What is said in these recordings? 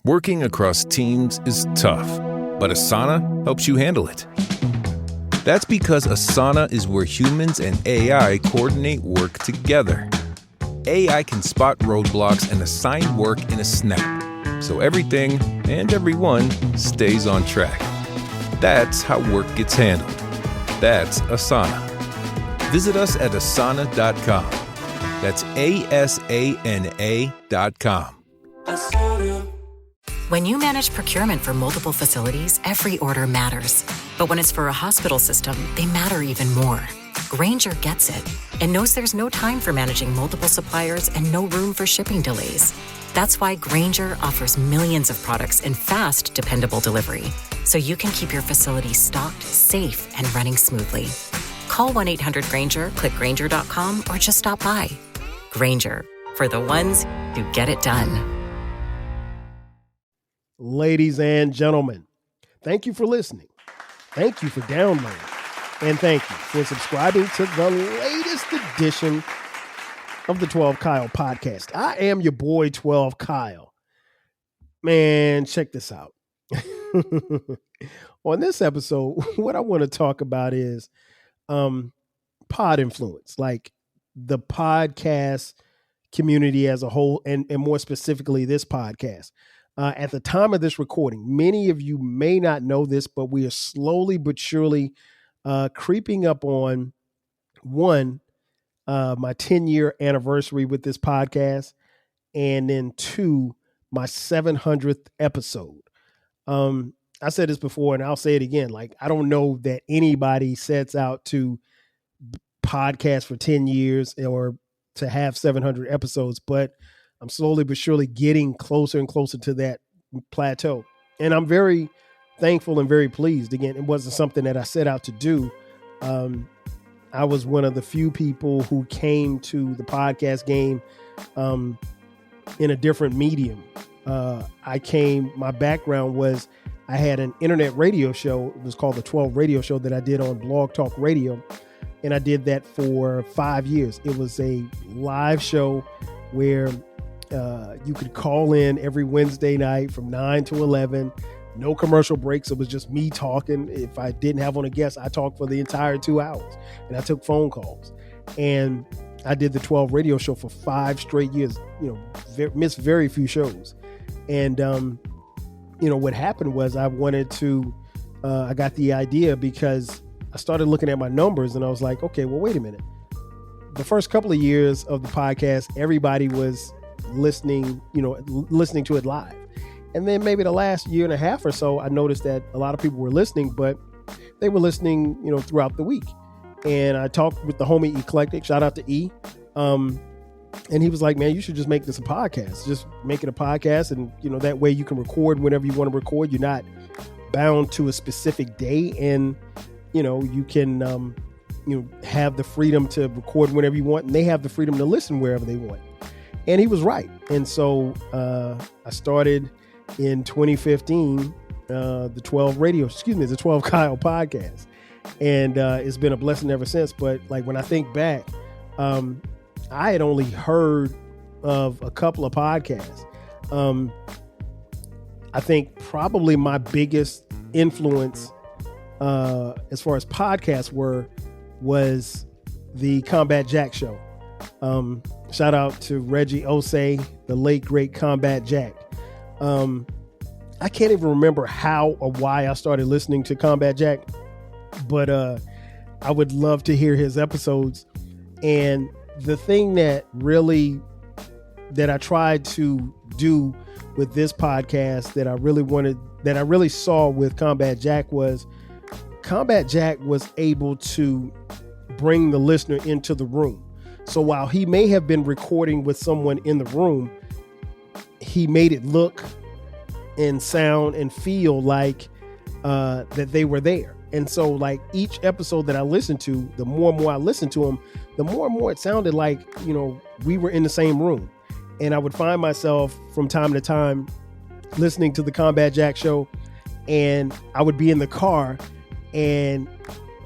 Working across teams is tough, but Asana helps you handle it. That's because Asana is where humans and AI coordinate work together. AI can spot roadblocks and assign work in a snap, so everything and everyone stays on track. That's how work gets handled. That's Asana. Visit us at asana.com. That's ASANA.com. When you manage procurement for multiple facilities, every order matters. But when it's for a hospital system, they matter even more. Grainger gets it and knows there's no time for managing multiple suppliers and no room for shipping delays. That's why Grainger offers millions of products in fast, dependable delivery, so you can keep your facility stocked, safe, and running smoothly. Call 1-800-GRAINGER, click Grainger.com, or just stop by. Grainger, for the ones who get it done. Ladies and gentlemen, thank you for listening. Thank you for downloading. And thank you for subscribing to the latest edition of the 12 Kyle podcast. I am your boy, 12 Kyle. Man, check this out. On this episode, what I want to talk about is pod influence, like the podcast community as a whole, and more specifically, this podcast. At the time of this recording, many of you may not know this, but we are slowly but surely creeping up on my 10-year anniversary with this podcast, and then 2, my 700th episode. I said this before and I'll say it again. Like, I don't know that anybody sets out to podcast for 10 years or to have 700 episodes, but I'm slowly but surely getting closer and closer to that plateau. And I'm very thankful and very pleased. Again, it wasn't something that I set out to do. I was one of the few people who came to the podcast game in a different medium. My background was I had an internet radio show. It was called the 12 Radio Show that I did on Blog Talk Radio. And I did that for 5 years. It was a live show where you could call in every Wednesday night from 9 to 11. No commercial breaks. It was just me talking. If I didn't have on a guest, I talked for the entire 2 hours, and I took phone calls. And I did the 12 Radio Show for 5 straight years. Missed very few shows. And what happened was I got the idea because I started looking at my numbers, and I was like, okay, well, wait a minute. The first couple of years of the podcast, everybody was listening to it live. And then maybe the last year and a half or so, I noticed that a lot of people were listening, but they were listening, throughout the week. And I talked with the homie Eclectic, shout out to E. And he was like, man, you should just make this a podcast. Just make it a podcast. And, that way you can record whenever you want to record. You're not bound to a specific day. And, you can, have the freedom to record whenever you want. And they have the freedom to listen wherever they want. And he was right. And so I started in 2015, the 12 Kyle podcast. And it's been a blessing ever since. But like when I think back, I had only heard of a couple of podcasts. I think probably my biggest influence as far as podcasts was the Combat Jack show. Shout out to Reggie Osei, the late great Combat Jack. I can't even remember how or why I started listening to Combat Jack, but I would love to hear his episodes. And the thing that I tried to do with this podcast that I really saw with Combat Jack was able to bring the listener into the room. So while he may have been recording with someone in the room, he made it look and sound and feel like that they were there. And so like each episode that I listened to, the more and more I listened to him, the more and more it sounded like, we were in the same room. And I would find myself from time to time listening to the Combat Jack show, and I would be in the car and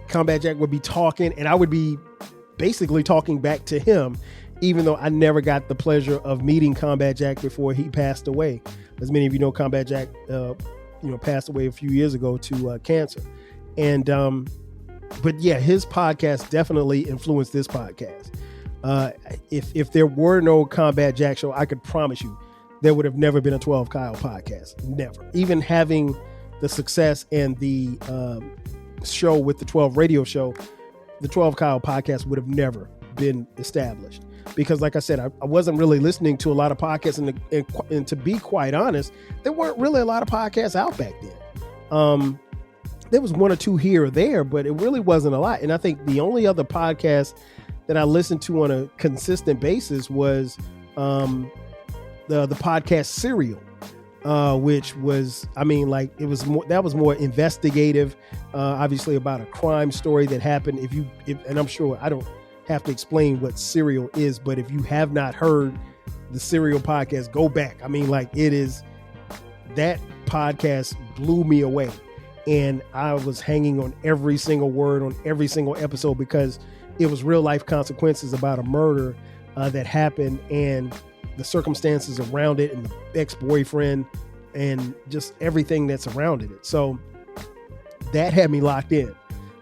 Combat Jack would be talking and I would be basically talking back to him, even though I never got the pleasure of meeting Combat Jack before he passed away. as many of you know, Combat Jack, passed away a few years ago to cancer. And, but yeah, his podcast definitely influenced this podcast. If there were no Combat Jack show, I could promise you there would have never been a 12 Kyle podcast. Never. Even having the success and the show with the 12 radio show, the 12 Kyle podcast would have never been established. Because like I said, I wasn't really listening to a lot of podcasts, and to be quite honest, there weren't really a lot of podcasts out back then. There was one or two here or there, but it really wasn't a lot. And I think the only other podcast that I listened to on a consistent basis was the podcast Serial, which was, that was more investigative, obviously about a crime story that happened. And I'm sure I don't have to explain what Serial is, but if you have not heard the Serial podcast, go back. That podcast blew me away. And I was hanging on every single word on every single episode because it was real life consequences about a murder that happened and the circumstances around it and the ex-boyfriend and just everything that surrounded it. So that had me locked in.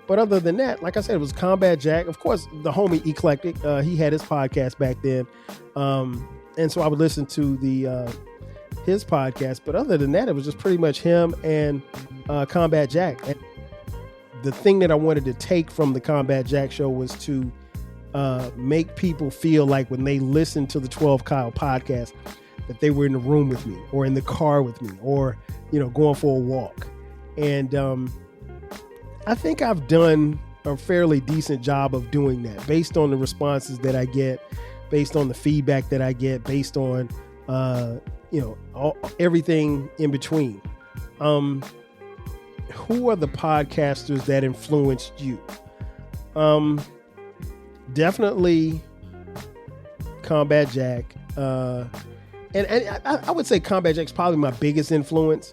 But other than that, like I said, it was Combat Jack. Of course, the homie Eclectic, he had his podcast back then. And so I would listen to his podcast. But other than that, it was just pretty much him and Combat Jack. And the thing that I wanted to take from the Combat Jack show was to make people feel like when they listened to the 12 Kyle podcast, that they were in the room with me or in the car with me or, going for a walk. And I think I've done a fairly decent job of doing that based on the responses that I get, based on the feedback that I get, based on, everything in between. Who are the podcasters that influenced you? Definitely Combat Jack. And I would say Combat Jack's probably my biggest influence.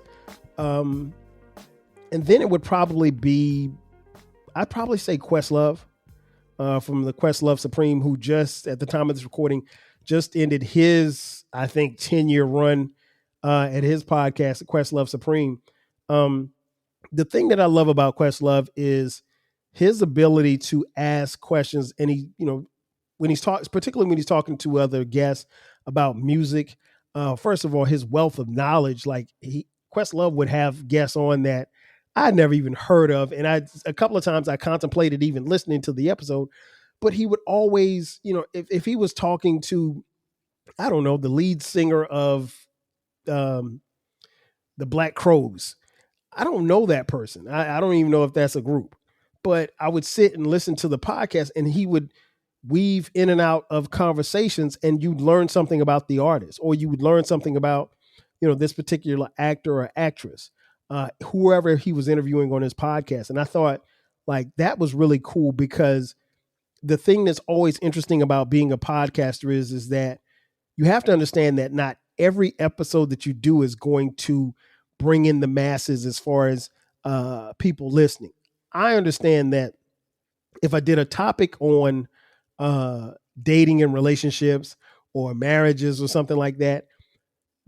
And then it would probably be, I'd probably say Questlove from the Questlove Supreme, who just at the time of this recording just ended his, I think, 10-year run at his podcast, Questlove Supreme. The thing that I love about Questlove is his ability to ask questions. And he, particularly when he's talking to other guests about music, first of all, his wealth of knowledge, Questlove would have guests on that I'd never even heard of. And a couple of times I contemplated even listening to the episode, but he would always, if he was talking to, I don't know, the lead singer of the Black Crowes, I don't know that person. I don't even know if that's a group, but I would sit and listen to the podcast and he would weave in and out of conversations and you'd learn something about the artist, or you would learn something about, this particular actor or actress, whoever he was interviewing on his podcast. And I thought that was really cool, because the thing that's always interesting about being a podcaster is that you have to understand that not every episode that you do is going to bring in the masses as far as people listening. I understand that if I did a topic on dating and relationships or marriages or something like that,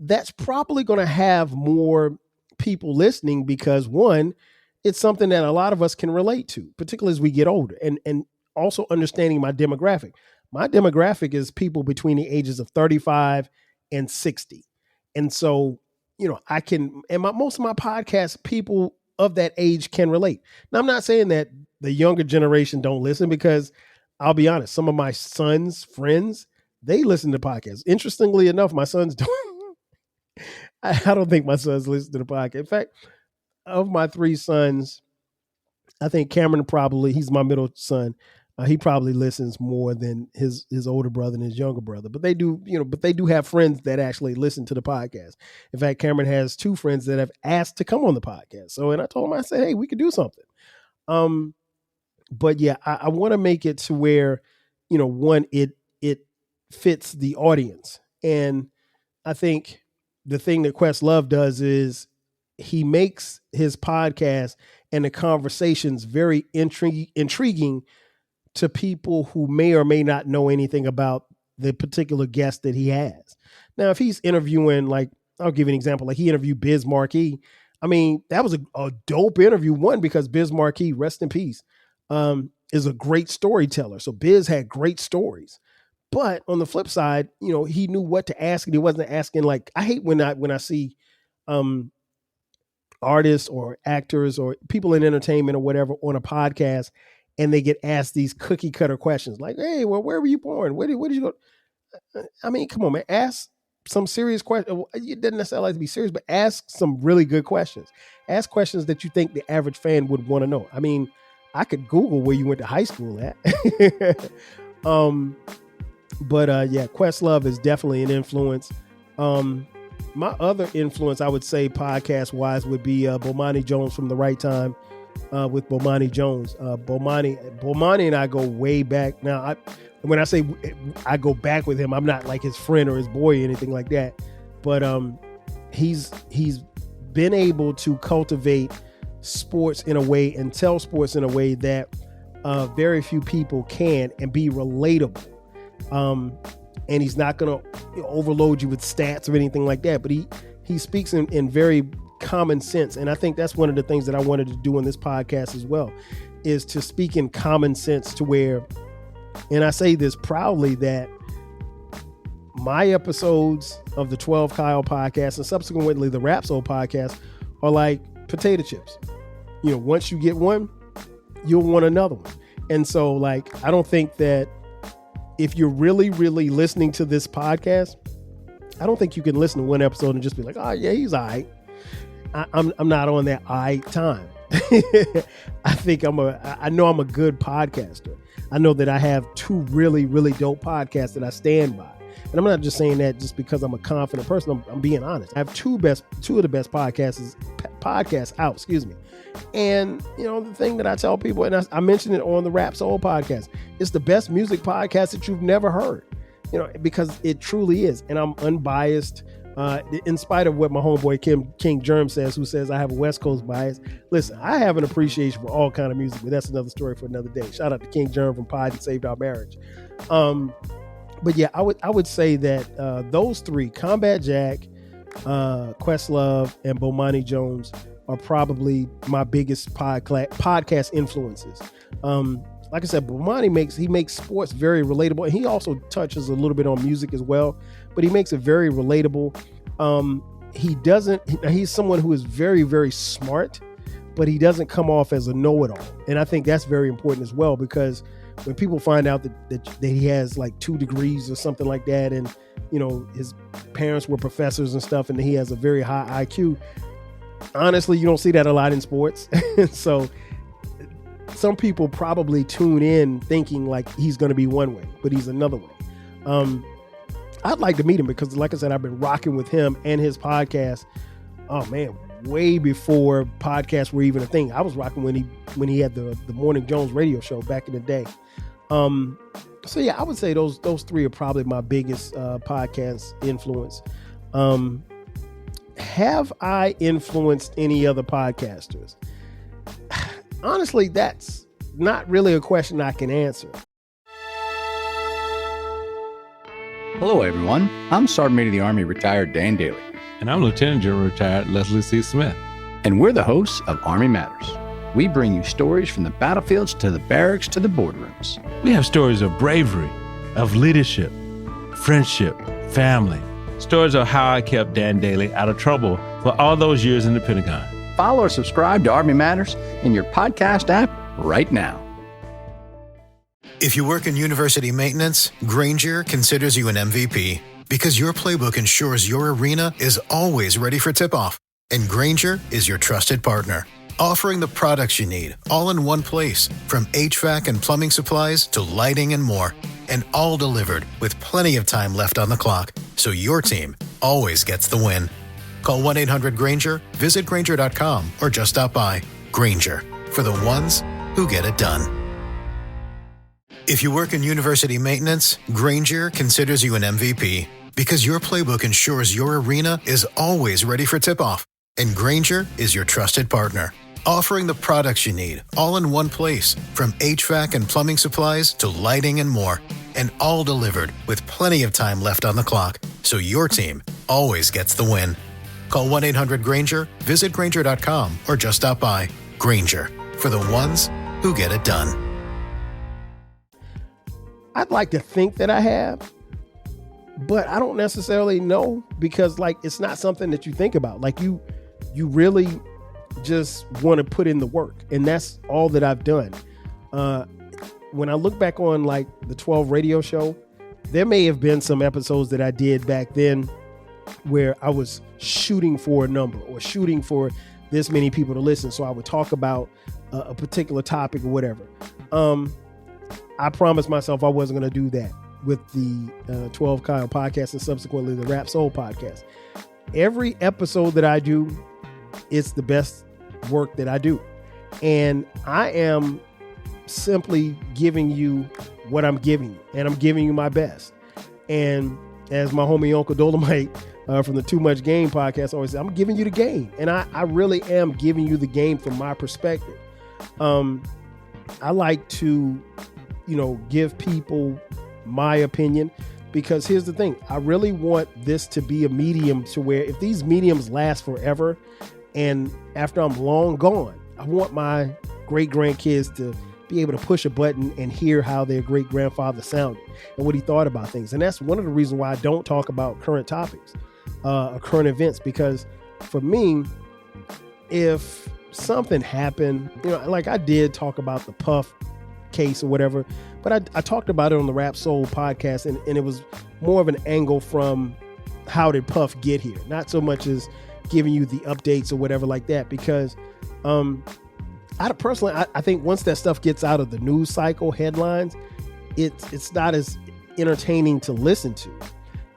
that's probably going to have more people listening, because one, it's something that a lot of us can relate to, particularly as we get older, and also understanding my demographic. My demographic is people between the ages of 35 and 60. And so, I can, and most of my podcasts, people of that age can relate. Now, I'm not saying that the younger generation don't listen, because I'll be honest, some of my son's friends, they listen to podcasts. Interestingly enough, my sons don't. I don't think my sons listen to the podcast. In fact, of my three sons, I think Cameron he's my middle son. He probably listens more than his older brother and his younger brother. But they do, they do have friends that actually listen to the podcast. In fact, Cameron has two friends that have asked to come on the podcast. So, and I told him, I said, hey, we could do something. But yeah, I want to make it to where, one, it fits the audience. And I think the thing that Questlove does is he makes his podcast and the conversations very intriguing to people who may or may not know anything about the particular guest that he has. Now, if he's interviewing, like, I'll give you an example. Like he interviewed Biz Markie. I mean, that was a dope interview. One, because Biz Markie, rest in peace, is a great storyteller. So Biz had great stories. But on the flip side, you know, he knew what to ask, and he wasn't asking like, I hate when I see artists or actors or people in entertainment or whatever on a podcast, and they get asked these cookie cutter questions like, hey, well, where were you born? Where did you go? I mean, come on, man. Ask some serious questions. It doesn't necessarily have to be serious, but ask some really good questions. Ask questions that you think the average fan would want to know. I mean, I could Google where you went to high school at. Yeah, Questlove is definitely an influence. My other influence, I would say, podcast wise, would be Bomani Jones from The Right Time with Bomani Jones. Bomani and I go way back. Now, when I say I go back with him, I'm not like his friend or his boy or anything like that. But he's been able to cultivate sports in a way and tell sports in a way that very few people can, and be relatable. And he's not going to overload you with stats or anything like that, but he speaks in very common sense. And I think that's one of the things that I wanted to do in this podcast as well, is to speak in common sense to where, and I say this proudly, that my episodes of the 12 Kyle podcast and subsequently the Rap Soul podcast are like potato chips. You know, once you get one, you'll want another one. And so, like, I don't think that if you're really, really listening to this podcast, I don't think you can listen to one episode and just be like, oh yeah, he's all right. I'm not on that time. I think I know I'm a good podcaster. I know that I have two really, really dope podcasts that I stand by. And I'm not just saying that just because I'm a confident person. I'm being honest. I have two of the best podcasts out, And, you know, the thing that I tell people, and I mentioned it on the Rap Soul podcast, it's the best music podcast that you've never heard, you know, because it truly is. And I'm unbiased, in spite of what my homeboy King Germ says, who says I have a West Coast bias. Listen, I have an appreciation for all kind of music, but that's another story for another day. Shout out to King Germ from Pod and Saved Our Marriage. But yeah, I would say that those three, Combat Jack, Questlove, and Bomani Jones, are probably my biggest podcast influences. Like I said, Bomani makes sports very relatable, and he also touches a little bit on music as well, but he makes it very relatable. He's someone who is very, very smart, but he doesn't come off as a know-it-all. And I think that's very important as well, because when people find out that he has like 2 degrees or something like that, and, you know, his parents were professors and stuff, and he has a very high IQ, honestly, you don't see that a lot in sports. So some people probably tune in thinking like he's going to be one way, but he's another way. I'd like to meet him because, like I said, I've been rocking with him and his podcast. Oh man, way before podcasts were even a thing. I was rocking when he had the Morning Jones radio show back in the day. So yeah, I would say those 3 are probably my biggest podcast influence. Have I influenced any other podcasters? Honestly, that's not really a question I can answer. Hello, everyone. I'm Sergeant Major of the Army retired Dan Daly. And I'm Lieutenant General retired Leslie C. Smith. And we're the hosts of Army Matters. We bring you stories from the battlefields to the barracks to the boardrooms. We have stories of bravery, of leadership, friendship, family. Stories of how I kept Dan Daly out of trouble for all those years in the Pentagon. Follow or subscribe to Army Matters in your podcast app right now. If you work in university maintenance, Grainger considers you an MVP because your playbook ensures your arena is always ready for tip-off. And Grainger is your trusted partner, offering the products you need all in one place, from HVAC and plumbing supplies to lighting and more. And all delivered with plenty of time left on the clock, so your team always gets the win. Call 1-800-GRAINGER, visit Grainger.com, or just stop by. Grainger, for the ones who get it done. If you work in university maintenance, Grainger considers you an MVP because your playbook ensures your arena is always ready for tip-off. And Grainger is your trusted partner, offering the products you need all in one place, from HVAC and plumbing supplies to lighting and more. And all delivered with plenty of time left on the clock, so your team always gets the win. Call 1-800-GRANGER, visit Grainger.com, or just stop by. Grainger, for the ones who get it done. I'd like to think that I have, but I don't necessarily know, because like it's not something that you think about. Like you really just want to put in the work, and that's all that I've done. When I look back on like the 12 radio show, there may have been some episodes that I did back then where I was shooting for a number or shooting for this many people to listen. So I would talk about a particular topic or whatever. I promised myself I wasn't going to do that with the 12 Kyle podcast and subsequently the Rap Soul podcast. Every episode that I do, it's the best work that I do. And I am simply giving you what I'm giving you, and I'm giving you my best. And as my homie Uncle Dolomite from the Too Much Game podcast always says, I'm giving you the game. And I really am giving you the game from my perspective. I like to, give people my opinion, because here's the thing. I really want this to be a medium to where if these mediums last forever and after I'm long gone, I want my great grandkids to be able to push a button and hear how their great grandfather sounded and what he thought about things. And that's one of the reasons why I don't talk about current topics, current events, because for me, if something happened, like I did talk about the Puff case or whatever, but I talked about it on the Rap Soul podcast, and it was more of an angle from how did Puff get here, not so much as giving you the updates or whatever like that, because I think once that stuff gets out of the news cycle headlines, it's not as entertaining to listen to.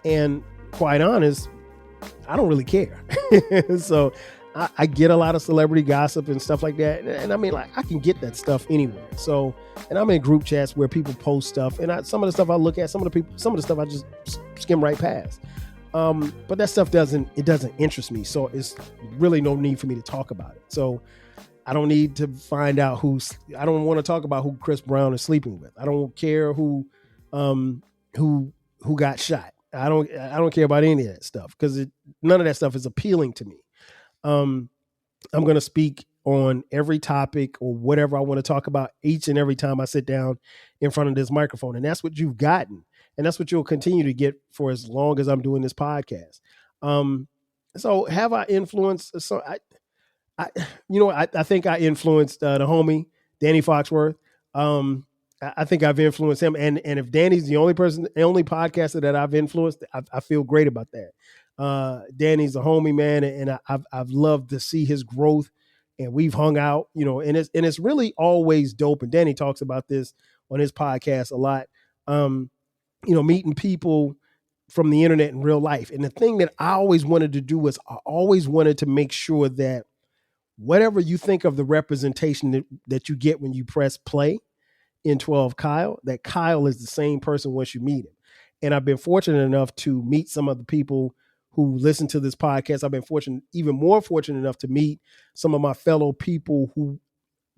And quite honest, I don't really care. So I get a lot of celebrity gossip and stuff like that. And I mean, like, I can get that stuff anywhere. So, and I'm in group chats where people post stuff, and some of the stuff I look at, some of the stuff I just skim right past. But that stuff doesn't interest me. So it's really no need for me to talk about it. So I don't need to find out I don't want to talk about who Chris Brown is sleeping with. I don't care who got shot. I don't care about any of that stuff, because none of that stuff is appealing to me. I'm going to speak on every topic or whatever I want to talk about each and every time I sit down in front of this microphone. And that's what you've gotten. And that's what you'll continue to get for as long as I'm doing this podcast. So have I influenced? So I think I influenced the homie Danny Foxworth. I think I've influenced him, and if Danny's the only podcaster that I've influenced, I feel great about that. Danny's a homie, man, and I've loved to see his growth, and we've hung out, and it's really always dope. And Danny talks about this on his podcast a lot. Meeting people from the internet in real life, and the thing that I always wanted to do was I always wanted to make sure that whatever you think of the representation that you get when you press play in 12 Kyle, that Kyle is the same person once you meet him. And I've been fortunate enough to meet some of the people who listen to this podcast. I've been even more fortunate enough to meet some of my fellow people who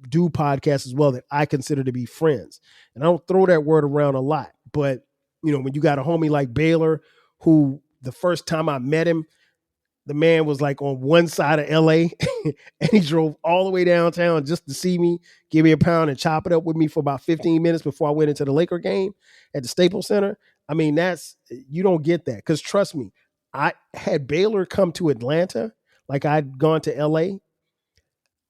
do podcasts as well that I consider to be friends. And I don't throw that word around a lot, but when you got a homie like Baylor, who the first time I met him, the man was like on one side of LA and he drove all the way downtown just to see me, give me a pound and chop it up with me for about 15 minutes before I went into the Laker game at the Staples Center. I mean, you don't get that. Cause trust me, I had Baylor come to Atlanta, like I'd gone to LA.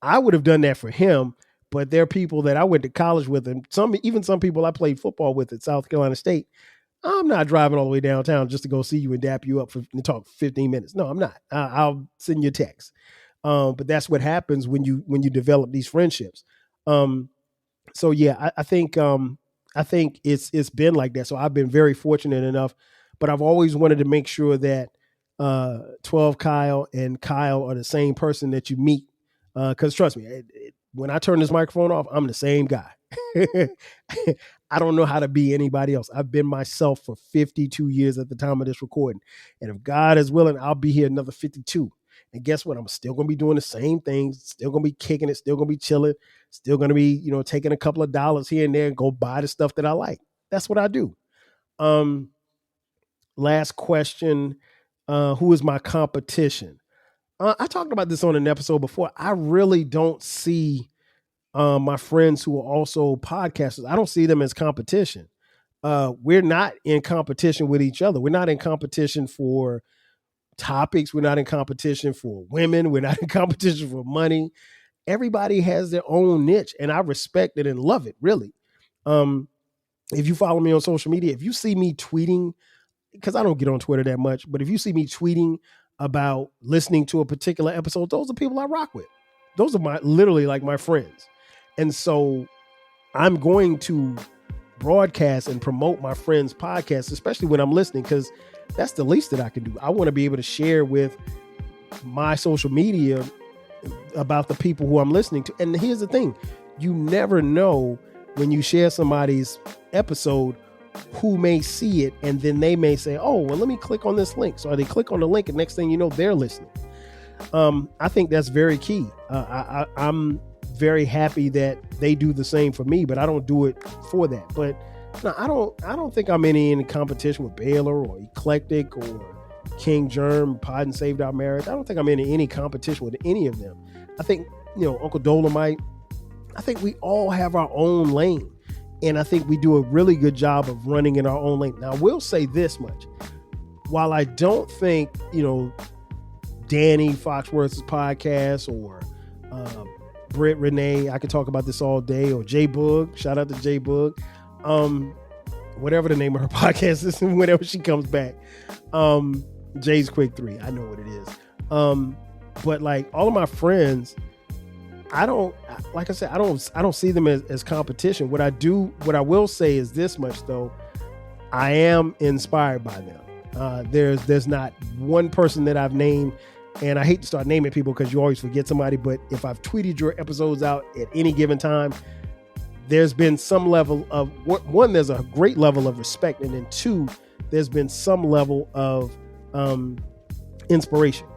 I would have done that for him, but there are people that I went to college with, and even some people I played football with at South Carolina State. I'm not driving all the way downtown just to go see you and dap you up and talk 15 minutes. No, I'm not. I'll send you a text. But that's what happens when you develop these friendships. So yeah, I think it's been like that. So I've been very fortunate enough, but I've always wanted to make sure that 12 Kyle and Kyle are the same person that you meet. Because trust me, when I turn this microphone off, I'm the same guy. I don't know how to be anybody else. I've been myself for 52 years at the time of this recording. And if God is willing, I'll be here another 52. And guess what? I'm still going to be doing the same things, still going to be kicking it, still going to be chilling, still going to be, taking a couple of dollars here and there and go buy the stuff that I like. That's what I do. Last question. Who is my competition? I talked about this on an episode before. I really don't see my friends who are also podcasters. I don't see them as competition. We're not in competition with each other. We're not in competition for topics. We're not in competition for women. We're not in competition for money. Everybody has their own niche, and I respect it and love it, really. If you follow me on social media, if you see me tweeting, because I don't get on Twitter that much, but if you see me tweeting about listening to a particular episode, those are people I rock with. Those are literally like my friends. And so I'm going to broadcast and promote my friends' podcasts, especially when I'm listening, because that's the least that I can do. I want to be able to share with my social media about the people who I'm listening to. And here's the thing, you never know when you share somebody's episode who may see it, and then they may say, oh, well, let me click on this link. So they click on the link, and next thing you know, they're listening. I think that's very key. I'm very happy that they do the same for me, but I don't do it for that. But no, I don't think I'm in competition with Baylor or Eclectic or King Germ, Pod and Saved Our Marriage. I don't think I'm in any competition with any of them. I think, Uncle Dolomite, I think we all have our own lane. And I think we do a really good job of running in our own lane. Now, I will say this much. While I don't think, Danny Foxworth's podcast or Britt Renee, I could talk about this all day, or J Boog, shout out to J Boog, whatever the name of her podcast is, whenever she comes back, Jay's Quick 3, I know what it is. But like all of my friends, I don't see them as competition. What I will say is this much though, I am inspired by them. There's not one person that I've named, and I hate to start naming people because you always forget somebody, but if I've tweeted your episodes out at any given time, there's been some level of, one, there's a great level of respect, and then two, there's been some level of inspiration.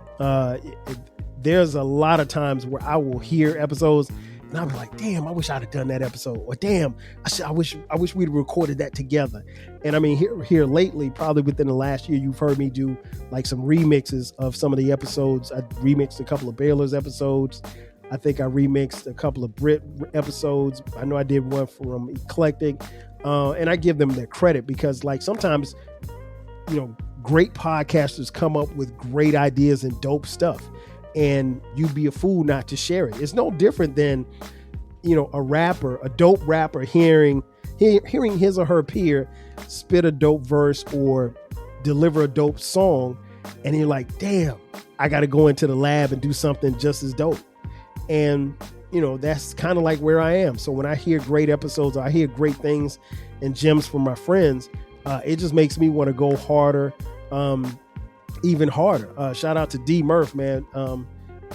There's a lot of times where I will hear episodes and I'll be like, damn, I wish I'd have done that episode. Or damn, I wish we'd recorded that together. And I mean, here lately, probably within the last year, you've heard me do like some remixes of some of the episodes. I remixed a couple of Baylor's episodes. I think I remixed a couple of Brit episodes. I know I did one from Eclectic. And I give them their credit because like sometimes, great podcasters come up with great ideas and dope stuff. And you'd be a fool not to share it. It's no different than, a dope rapper hearing his or her peer spit a dope verse or deliver a dope song. And you're like, damn, I got to go into the lab and do something just as dope. And, that's kind of like where I am. So when I hear great episodes, I hear great things and gems from my friends, it just makes me want to go harder. Even harder. Shout out to D Murph, man.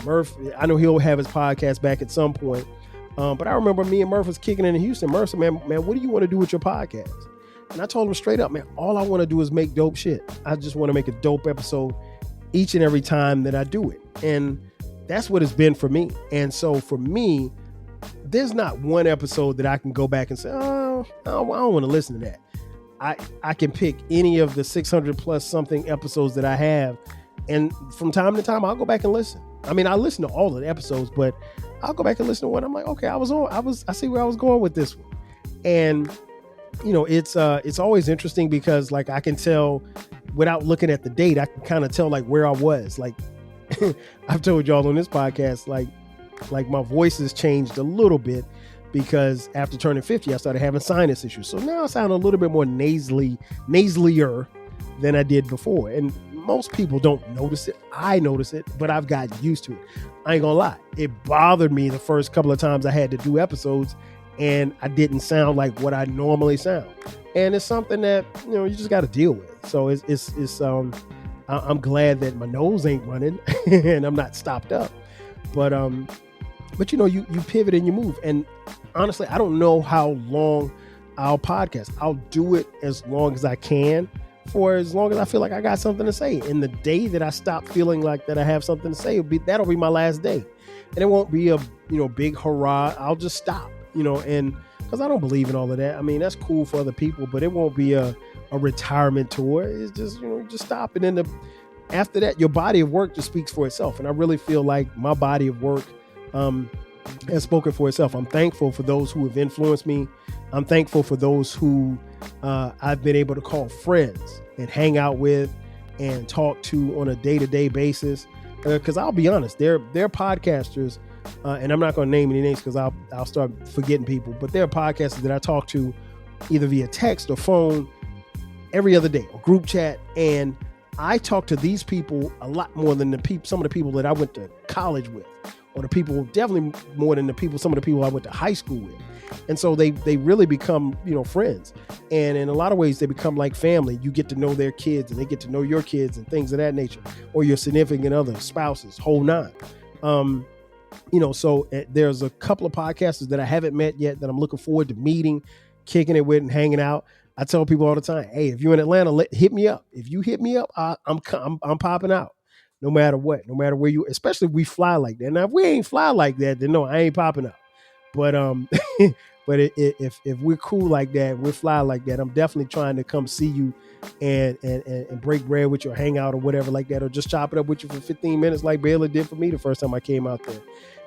Murph, I know he'll have his podcast back at some point. But I remember me and Murph was kicking in Houston. Murph said, man, what do you want to do with your podcast? And I told him straight up, man, all I want to do is make dope shit. I just want to make a dope episode each and every time that I do it. And that's what it's been for me. And so for me, there's not one episode that I can go back and say, oh, I don't want to listen to that. I can pick any of the 600 plus something episodes that I have. And from time to time, I'll go back and listen. I mean, I listen to all of the episodes, but I'll go back and listen to one. I'm like, okay, I see where I was going with this one. And, it's always interesting because like, I can tell without looking at the date, I can kind of tell like where I was. Like I've told y'all on this podcast, like my voice has changed a little bit because after turning 50, I started having sinus issues. So now I sound a little bit more nasalier than I did before. And most people don't notice it. I notice it, but I've gotten used to it. I ain't gonna lie. It bothered me the first couple of times I had to do episodes and I didn't sound like what I normally sound. And it's something that, you just got to deal with. So I'm glad that my nose ain't running and I'm not stopped up. But you pivot and you move. And honestly, I don't know how long I'll podcast. I'll do it as long as I can, for as long as I feel like I got something to say. And the day that I stop feeling like that I have something to say, that'll be my last day. And it won't be a big hurrah. I'll just stop, and because I don't believe in all of that. I mean, that's cool for other people, but it won't be a retirement tour. It's just, just stop. And then after that, your body of work just speaks for itself. And I really feel like my body of work has spoken for itself. I'm thankful for those who have influenced me. I'm thankful for those who I've been able to call friends and hang out with and talk to on a day-to-day basis. Because I'll be honest, they're podcasters, and I'm not going to name any names because I'll start forgetting people. But there are podcasters that I talk to either via text or phone every other day or group chat, and I talk to these people a lot more than some of the people that I went to college with, or the people definitely more than some of the people I went to high school with. And so they really become, friends. And in a lot of ways, they become like family. You get to know their kids and they get to know your kids and things of that nature, or your significant other, spouses, whole nine. So there's a couple of podcasters that I haven't met yet that I'm looking forward to meeting, kicking it with and hanging out. I tell people all the time, hey, if you're in Atlanta, hit me up. If you hit me up, I'm popping out. No matter what, no matter where you, especially if we fly like that. Now, if we ain't fly like that, then no, I ain't popping out. But but if we're cool like that, we're fly like that, I'm definitely trying to come see you and break bread with you, or hang out or whatever like that, or just chop it up with you for 15 minutes like Baylor did for me the first time I came out there.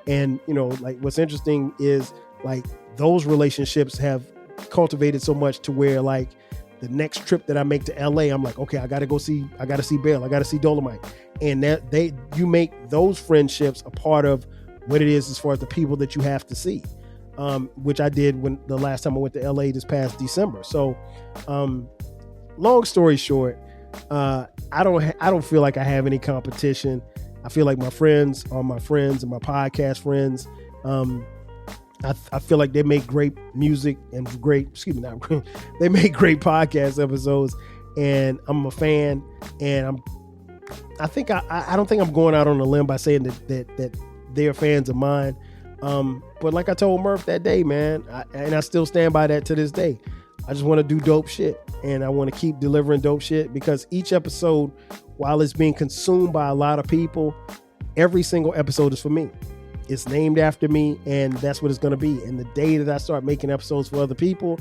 And like what's interesting is like those relationships have cultivated so much to where like the next trip that I make to LA, I'm like, okay, I got to see Baylor, I got to see Dolomite. And you make those friendships a part of what it is as far as the people that you have to see, which I did when the last time I went to LA this past December. So, long story short, I don't feel like I have any competition. I feel like my friends are my friends and my podcast friends. I feel like they make great music and they make great podcast episodes, and I'm a fan. And I don't think I'm going out on a limb by saying that they're fans of mine. But like I told Murph that day, man, I still stand by that to this day. I just want to do dope shit, and I want to keep delivering dope shit, because each episode, while it's being consumed by a lot of people, every single episode is for me. It's named after me, and that's what it's going to be. And the day that I start making episodes for other people,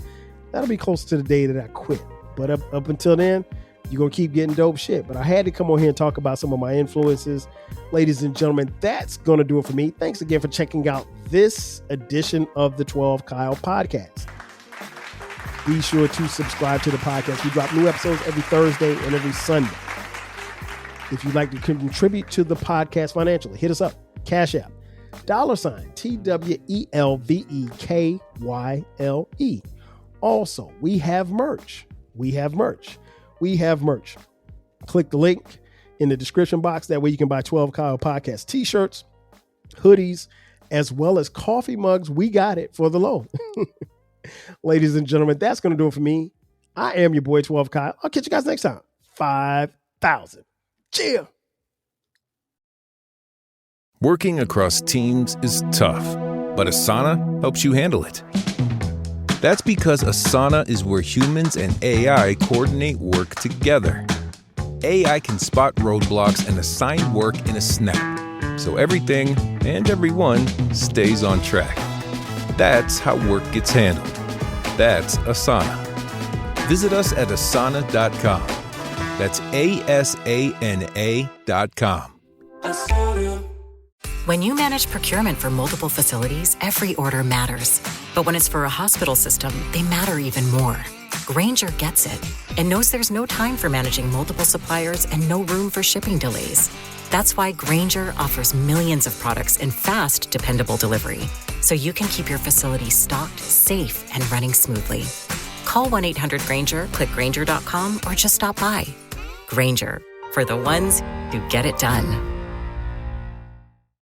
that'll be close to the day that I quit. But up until then, you're going to keep getting dope shit. But I had to come on here and talk about some of my influences. Ladies and gentlemen, that's going to do it for me. Thanks again for checking out this edition of the 12 Kyle podcast. Be sure to subscribe to the podcast. We drop new episodes every Thursday and every Sunday. If you'd like to contribute to the podcast financially, hit us up. Cash App. $TWELVEKYLE. Also, we have merch. Click the link in the description box. That way you can buy 12 Kyle Podcast t-shirts, hoodies, as well as coffee mugs. We got it for the low. Ladies and gentlemen, that's going to do it for me. I am your boy 12 Kyle. I'll catch you guys next time. 5,000. Cheer. Working across teams is tough, but Asana helps you handle it. That's because Asana is where humans and AI coordinate work together. AI can spot roadblocks and assign work in a snap, so everything and everyone stays on track. That's how work gets handled. That's Asana. Visit us at asana.com. That's ASANA.com. When you manage procurement for multiple facilities, every order matters. But when it's for a hospital system, they matter even more. Grainger gets it and knows there's no time for managing multiple suppliers and no room for shipping delays. That's why Grainger offers millions of products in fast, dependable delivery, so you can keep your facility stocked, safe, and running smoothly. Call 1-800-GRAINGER, click Grainger.com, or just stop by. Grainger, for the ones who get it done.